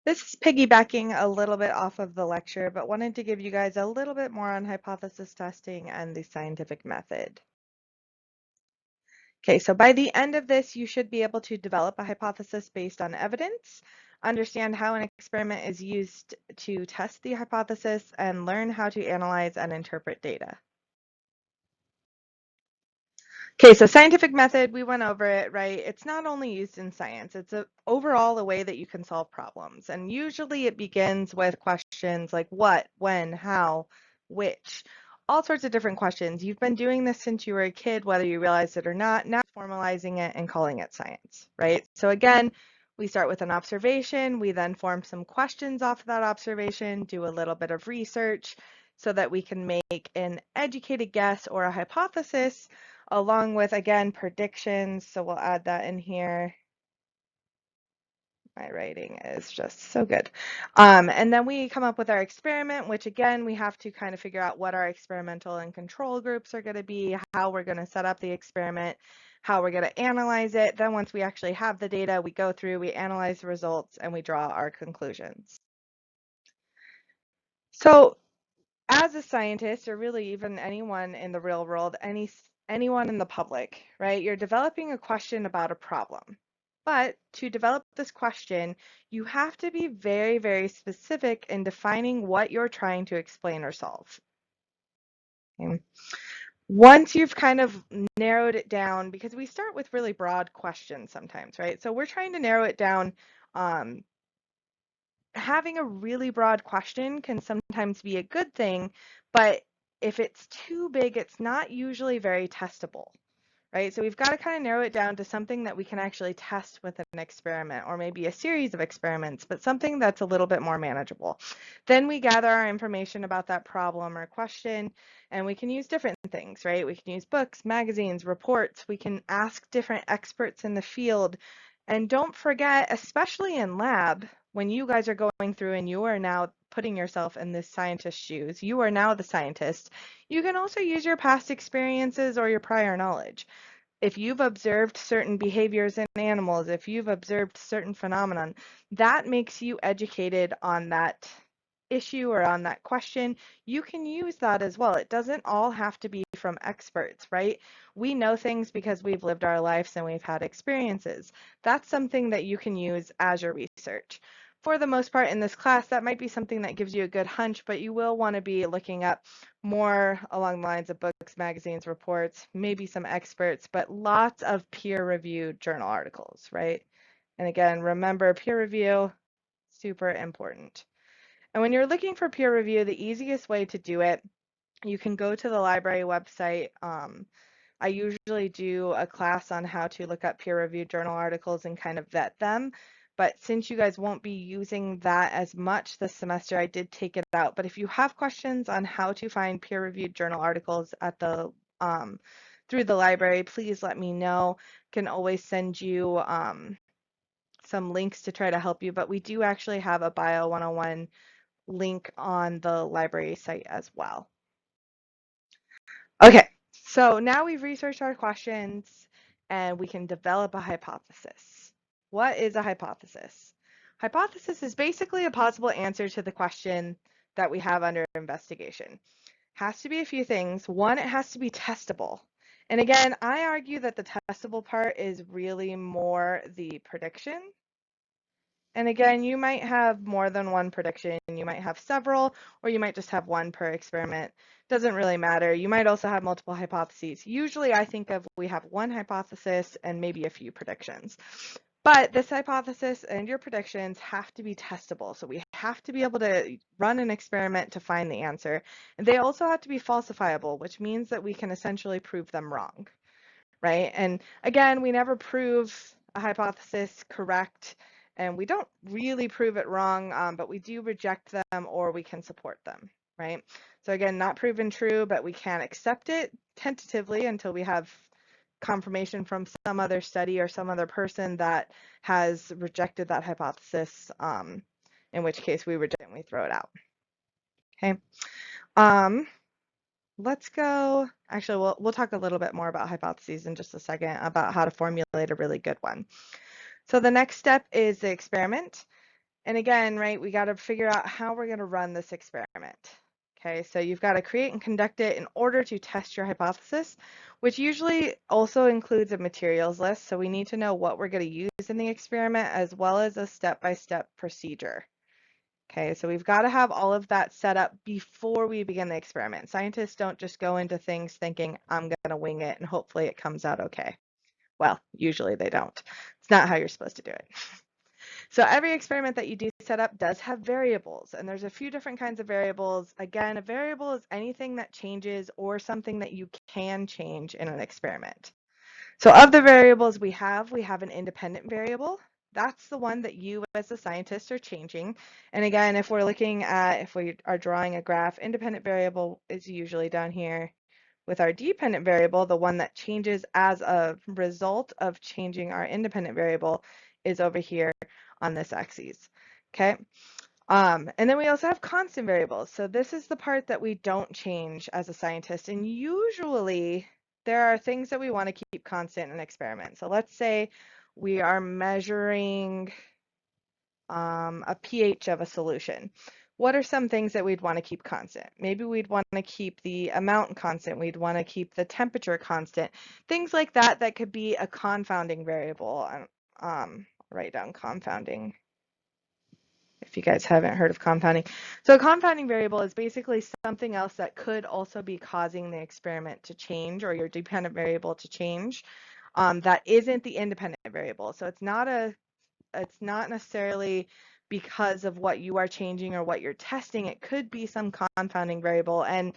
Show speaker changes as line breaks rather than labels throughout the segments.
This is piggybacking a little bit off of the lecture, but wanted to give you guys a little bit more on hypothesis testing and the scientific method. Okay, so by the end of this, you should be able to develop a hypothesis based on evidence, understand how an experiment is used to test the hypothesis, and learn how to analyze and interpret data. Okay, so scientific method, we went over it, right? It's not only used in science, it's overall a way that you can solve problems. And usually it begins with questions like what, when, how, which, all sorts of different questions. You've been doing this since you were a kid, whether you realize it or not, now formalizing it and calling it science, right? So again, we start with an observation, we then form some questions off of that observation, do a little bit of research so that we can make an educated guess or a hypothesis along with, again, predictions. So we'll add that in here. My writing is just so good. And then we come up with our experiment, which again, we have to kind of figure out what our experimental and control groups are going to be, how we're going to set up the experiment, how we're going to analyze it. Then once we actually have the data, we go through, we analyze the results, and we draw our conclusions. So as a scientist, or really even anyone in the real world, anyone in the public, right? You're developing a question about a problem. But to develop this question, you have to be very, very specific in defining what you're trying to explain or solve. Okay. Once you've kind of narrowed it down, because we start with really broad questions sometimes, right? So we're trying to narrow it down. Having a really broad question can sometimes be a good thing, but if it's too big, it's not usually very testable, right? So we've got to kind of narrow it down to something that we can actually test with an experiment or maybe a series of experiments, but something that's a little bit more manageable. Then we gather our information about that problem or question, and we can use different things, right? We can use books, magazines, reports. We can ask different experts in the field. And don't forget, especially in lab, when you guys are going through and you are now putting yourself in this scientist's shoes, you are now the scientist, you can also use your past experiences or your prior knowledge. If you've observed certain behaviors in animals, if you've observed certain phenomenon, that makes you educated on that issue or on that question. You can use that as well. It doesn't all have to be from experts, right? We know things because we've lived our lives and we've had experiences. That's something that you can use as your research. For the most part in this class, that might be something that gives you a good hunch, but you will want to be looking up more along the lines of books, magazines, reports, maybe some experts, but lots of peer-reviewed journal articles, right? And again, remember peer review, super important. And when you're looking for peer review, the easiest way to do it, you can go to the library website. I usually do a class on how to look up peer-reviewed journal articles and kind of vet them. But since you guys won't be using that as much this semester, I did take it out. But if you have questions on how to find peer-reviewed journal articles at the through the library, please let me know. Can always send you some links to try to help you. But we do actually have a Bio 101 link on the library site as well. Okay, so now we've researched our questions and we can develop a hypothesis. What is a hypothesis? Hypothesis is basically a possible answer to the question that we have under investigation. Has to be a few things. One, it has to be testable. And again, I argue that the testable part is really more the prediction. And again, you might have more than one prediction. You might have several, or you might just have one per experiment. Doesn't really matter. You might also have multiple hypotheses. Usually I think of we have one hypothesis and maybe a few predictions. But this hypothesis and your predictions have to be testable. So we have to be able to run an experiment to find the answer. And they also have to be falsifiable, which means that we can essentially prove them wrong, right? And again, we never prove a hypothesis correct, and we don't really prove it wrong, but we do reject them or we can support them, right? So again, not proven true, but we can accept it tentatively until we have confirmation from some other study or some other person that has rejected that hypothesis, in which case we reject it and we throw it out. Okay. Let's go. Actually, we'll talk a little bit more about hypotheses in just a second, about how to formulate a really good one. So the next step is the experiment. And again, right, we got to figure out how we're going to run this experiment. Okay, so you've got to create and conduct it in order to test your hypothesis, which usually also includes a materials list. So we need to know what we're going to use in the experiment as well as a step-by-step procedure. Okay, so we've got to have all of that set up before we begin the experiment. Scientists don't just go into things thinking, I'm going to wing it and hopefully it comes out okay. Well, usually they don't. It's not how you're supposed to do it. So every experiment that you do set up does have variables, and there's a few different kinds of variables. Again, a variable is anything that changes or something that you can change in an experiment. So of the variables we have an independent variable. That's the one that you as a scientist are changing. And again, if we are drawing a graph, independent variable is usually down here with our dependent variable. The one that changes as a result of changing our independent variable is over here on this axis. Okay. And then we also have constant variables. So this is the part that we don't change as a scientist. And usually there are things that we want to keep constant in an experiment. So let's say we are measuring a pH of a solution. What are some things that we'd want to keep constant? Maybe we'd want to keep the amount constant. We'd want to keep the temperature constant. Things like that that could be a confounding variable. Write down confounding if you guys haven't heard of confounding. So a confounding variable is basically something else that could also be causing the experiment to change or your dependent variable to change that isn't the independent variable. So it's not necessarily because of what you are changing or what you're testing. It could be some confounding variable, and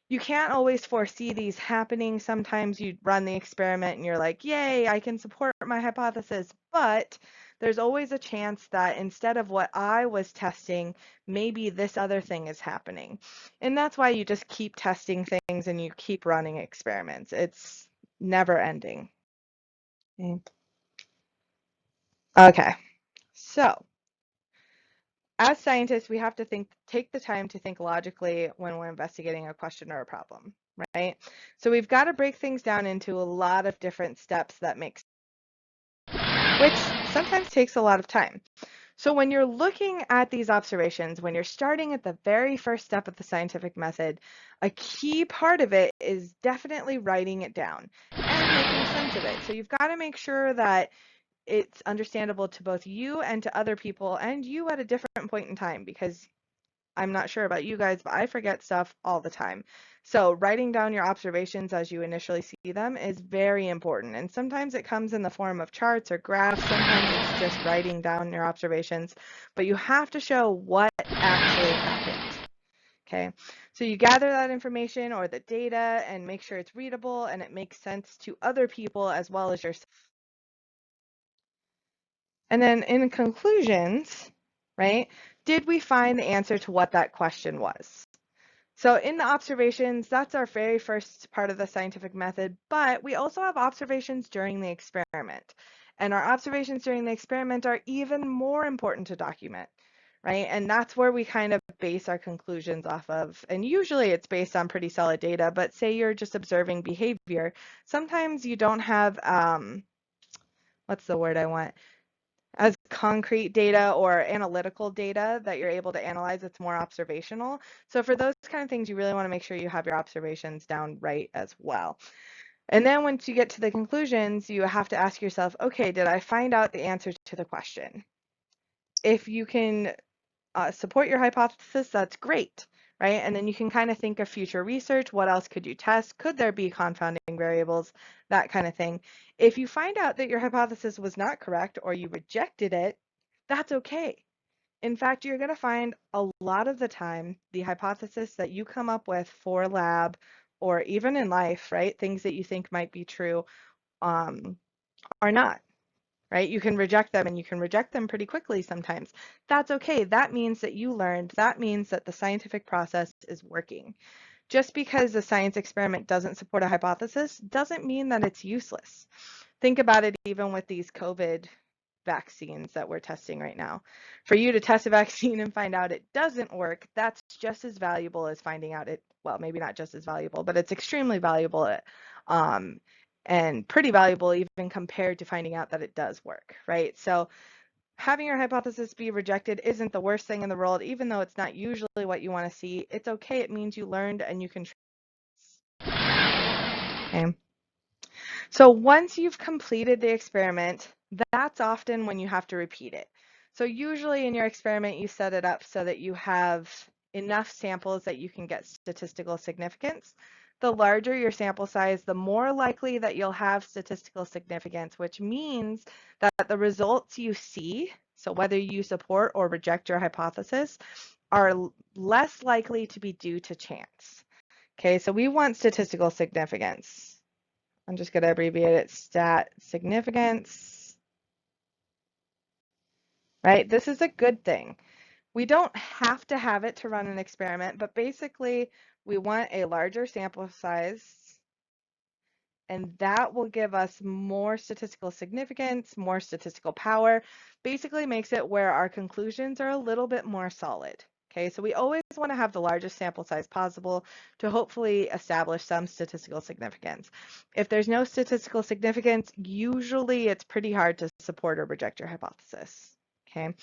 you can't always foresee these happening. Sometimes you run the experiment and you're like, yay, I can support my hypothesis, but there's always a chance that instead of what I was testing, maybe this other thing is happening. And that's why you just keep testing things and you keep running experiments. It's never ending. Okay, so as scientists, we have to take the time to think logically when we're investigating a question or a problem, right? So we've got to break things down into a lot of different steps that makes, which sometimes takes a lot of time. So when you're looking at these observations, when you're starting at the very first step of the scientific method, a key part of it is definitely writing it down and making sense of it. So you've got to make sure that it's understandable to both you and to other people and you at a different point in time, because I'm not sure about you guys, but I forget stuff all the time. So writing down your observations as you initially see them is very important. And sometimes it comes in the form of charts or graphs. Sometimes it's just writing down your observations, but you have to show what actually happened. Okay, so you gather that information or the data and make sure it's readable and it makes sense to other people as well as yourself. And then in conclusions, right, did we find the answer to what that question was? So in the observations, that's our very first part of the scientific method, but we also have observations during the experiment. And our observations during the experiment are even more important to document, right? And that's where we kind of base our conclusions off of. And usually it's based on pretty solid data, but say you're just observing behavior, sometimes you don't have, what's the word I want? As concrete data or analytical data that you're able to analyze. It's more observational. So for those kind of things, you really want to make sure you have your observations down right as well. And then once you get to the conclusions, you have to ask yourself, okay, did I find out the answer to the question? If you can support your hypothesis, that's great, right? And then you can kind of think of future research. What else could you test? Could there be confounding variables? That kind of thing. If you find out that your hypothesis was not correct or you rejected it, that's okay. In fact, you're going to find a lot of the time the hypothesis that you come up with for lab or even in life, right? Things that you think might be true are not. Right? You can reject them and you can reject them pretty quickly sometimes. That's okay. That means that you learned. That means that the scientific process is working. Just because a science experiment doesn't support a hypothesis doesn't mean that it's useless. Think about it even with these COVID vaccines that we're testing right now. For you to test a vaccine and find out it doesn't work, that's just as valuable as finding out it, well, maybe not just as valuable, but it's extremely valuable and pretty valuable even compared to finding out that it does work, right? So having your hypothesis be rejected isn't the worst thing in the world, even though it's not usually what you want to see. It's okay. It means you learned and you can. Okay. So once you've completed the experiment, that's often when you have to repeat it. So usually in your experiment, you set it up so that you have enough samples that you can get statistical significance. The larger your sample size, the more likely that you'll have statistical significance, which means that the results you see, so whether you support or reject your hypothesis, are less likely to be due to chance. Okay, so we want statistical significance. I'm just going to abbreviate it, stat significance, right? This is a good thing. We don't have to have it to run an experiment, but basically we want a larger sample size, and that will give us more statistical significance, more statistical power, basically makes it where our conclusions are a little bit more solid. Okay, so we always want to have the largest sample size possible to hopefully establish some statistical significance. If there's no statistical significance, usually it's pretty hard to support or reject your hypothesis. Okay.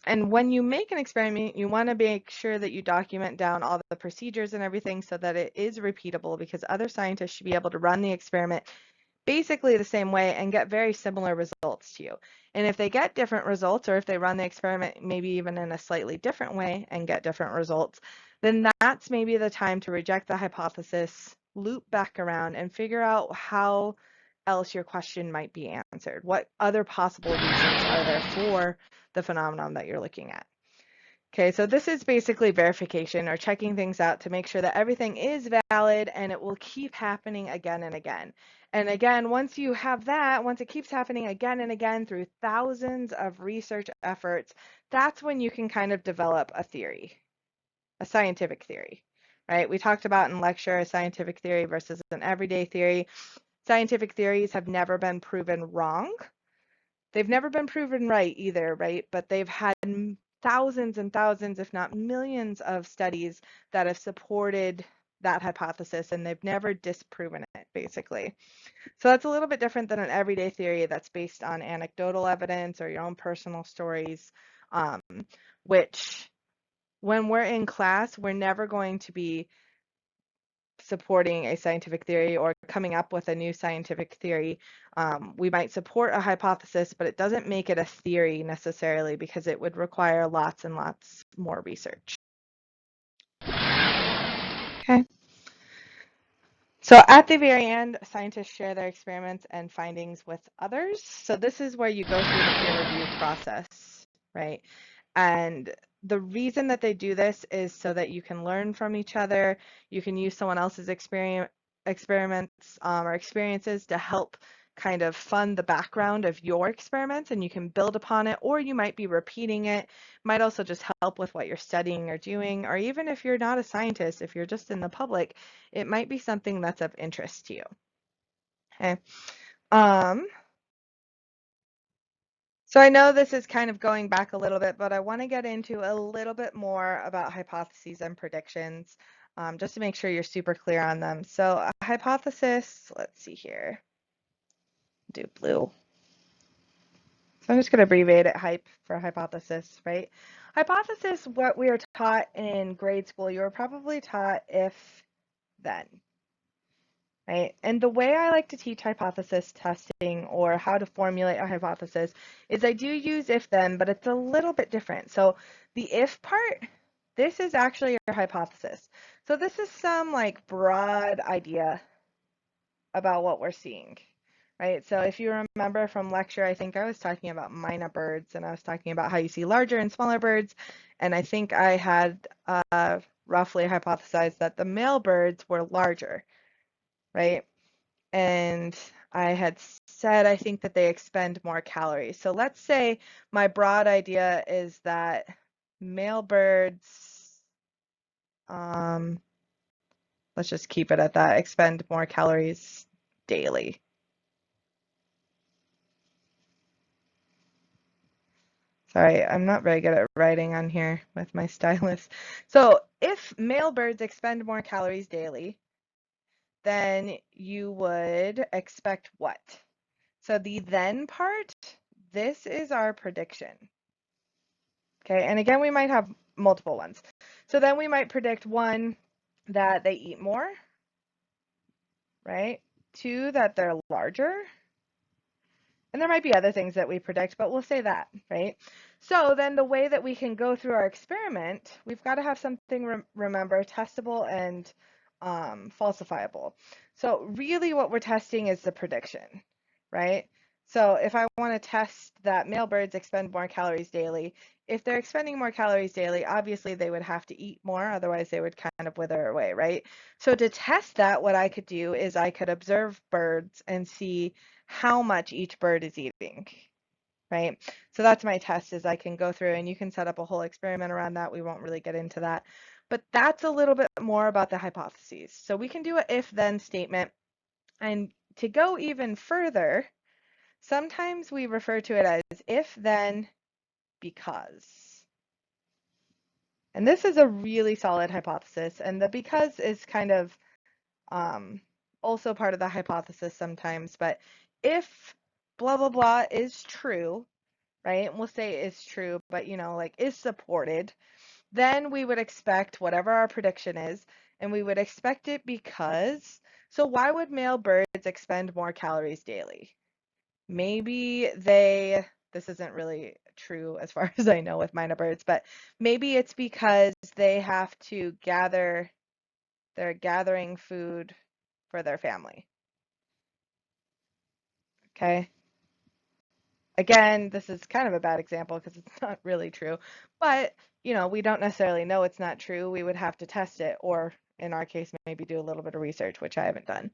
And when you make an experiment, you want to make sure that you document down all the procedures and everything so that it is repeatable, because other scientists should be able to run the experiment basically the same way and get very similar results to you. And if they get different results, or if they run the experiment maybe even in a slightly different way and get different results, then that's maybe the time to reject the hypothesis, loop back around, and figure out how else your question might be answered. What other possible reasons are there for the phenomenon that you're looking at? Okay, so this is basically verification, or checking things out to make sure that everything is valid and it will keep happening again and again. And again, once you have that, once it keeps happening again and again through thousands of research efforts, that's when you can kind of develop a theory, a scientific theory, right? We talked about in lecture a scientific theory versus an everyday theory. Scientific theories have never been proven wrong. They've never been proven right either, right? But they've had thousands and thousands, if not millions, of studies that have supported that hypothesis, and they've never disproven it, basically. So that's a little bit different than an everyday theory that's based on anecdotal evidence or your own personal stories, which when we're in class, we're never going to be supporting a scientific theory or coming up with a new scientific theory. We might support a hypothesis, but it doesn't make it a theory necessarily, because it would require lots and lots more research. Okay. So at the very end, scientists share their experiments and findings with others. So this is where you go through the peer review process, right? And the reason that they do this is so that you can learn from each other. You can use someone else's experiments or experiences to help kind of fund the background of your experiments, and you can build upon it, or you might be repeating it. Might also just help with what you're studying or doing, or even if you're not a scientist, if you're just in the public, it might be something that's of interest to you. Okay. So I know this is kind of going back a little bit, but I want to get into a little bit more about hypotheses and predictions, just to make sure you're super clear on them. So a hypothesis, let's see here, do blue. So I'm just going to abbreviate it HYPE for hypothesis, right? Hypothesis, what we were taught in grade school, you were probably taught if, then. Right? And the way I like to teach hypothesis testing, or how to formulate a hypothesis, is I do use if then, but it's a little bit different. So the if part, this is actually your hypothesis. So this is some like broad idea about what we're seeing, right? So if you remember from lecture, I think I was talking about myna birds, and I was talking about how you see larger and smaller birds. And I think I had roughly hypothesized that the male birds were larger, right? And I had said I think that they expend more calories. So let's say my broad idea is that male birds, let's just keep it at that, expend more calories daily. Sorry, I'm not very good at writing on here with my stylus. So if male birds expend more calories daily, then you would expect what? So the then part, this is our prediction. Okay, and again, we might have multiple ones. So then we might predict 1, that they eat more, right? 2, that they're larger. And there might be other things that we predict, but we'll say that, right? So then the way that we can go through our experiment, we've got to have something, remember, testable and falsifiable. So really what we're testing is the prediction, right? So if I want to test that male birds expend more calories daily, if they're expending more calories daily, obviously they would have to eat more, otherwise they would kind of wither away, right? So to test that, what I could do is I could observe birds and see how much each bird is eating, right? So that's my test, is I can go through, and you can set up a whole experiment around that. We won't really get into that, but that's a little bit more about the hypotheses. So we can do an if-then statement, and to go even further, sometimes we refer to it as if, then, because. And this is a really solid hypothesis, and the because is kind of also part of the hypothesis sometimes, but if blah, blah, blah is true, right? And we'll say is true, but like is supported, then we would expect whatever our prediction is, and we would expect it because, so why would male birds expend more calories daily? Maybe this isn't really true as far as I know with mynah birds, but maybe it's because they have to they're gathering food for their family. Okay. Again, this is kind of a bad example because it's not really true, but we don't necessarily know it's not true. We would have to test it, or in our case, maybe do a little bit of research, which I haven't done.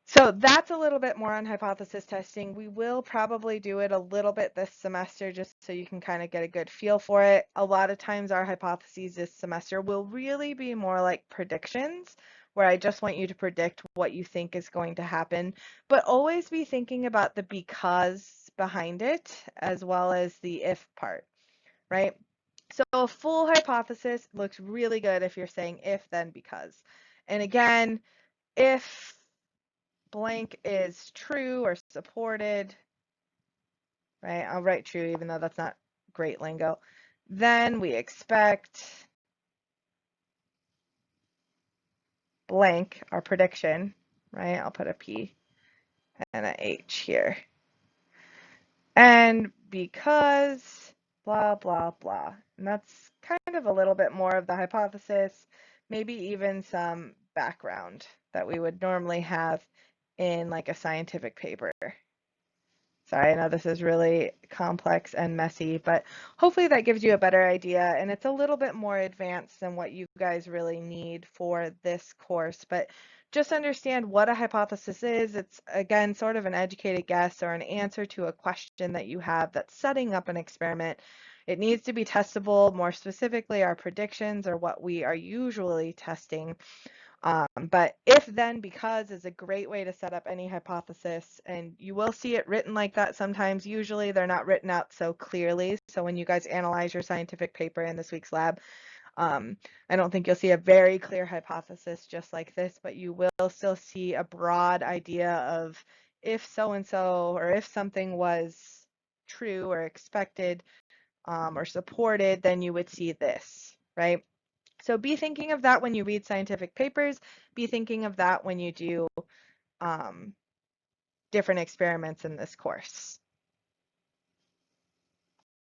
So that's a little bit more on hypothesis testing. We will probably do it a little bit this semester just so you can kind of get a good feel for it. A lot of times our hypotheses this semester will really be more like predictions, where I just want you to predict what you think is going to happen, but always be thinking about the because behind it as well as the if part, right? So a full hypothesis looks really good if you're saying if, then, because. And again, if blank is true or supported, right? I'll write true even though that's not great lingo. Then we expect blank, our prediction, right? I'll put a P and a H here. And because blah, blah, blah. And that's kind of a little bit more of the hypothesis, maybe even some background that we would normally have in like a scientific paper. Sorry, I know this is really complex and messy, but hopefully that gives you a better idea, and it's a little bit more advanced than what you guys really need for this course. But just understand what a hypothesis is. It's, again, sort of an educated guess or an answer to a question that you have that's setting up an experiment. It needs to be testable. More specifically, our predictions are what we are usually testing. But if, then, because is a great way to set up any hypothesis, and you will see it written like that sometimes. Usually they're not written out so clearly. So when you guys analyze your scientific paper in this week's lab, I don't think you'll see a very clear hypothesis just like this, but you will still see a broad idea of if so-and-so, or if something was true or expected or supported, then you would see this, right? So be thinking of that when you read scientific papers. Be thinking of that when you do different experiments in this course.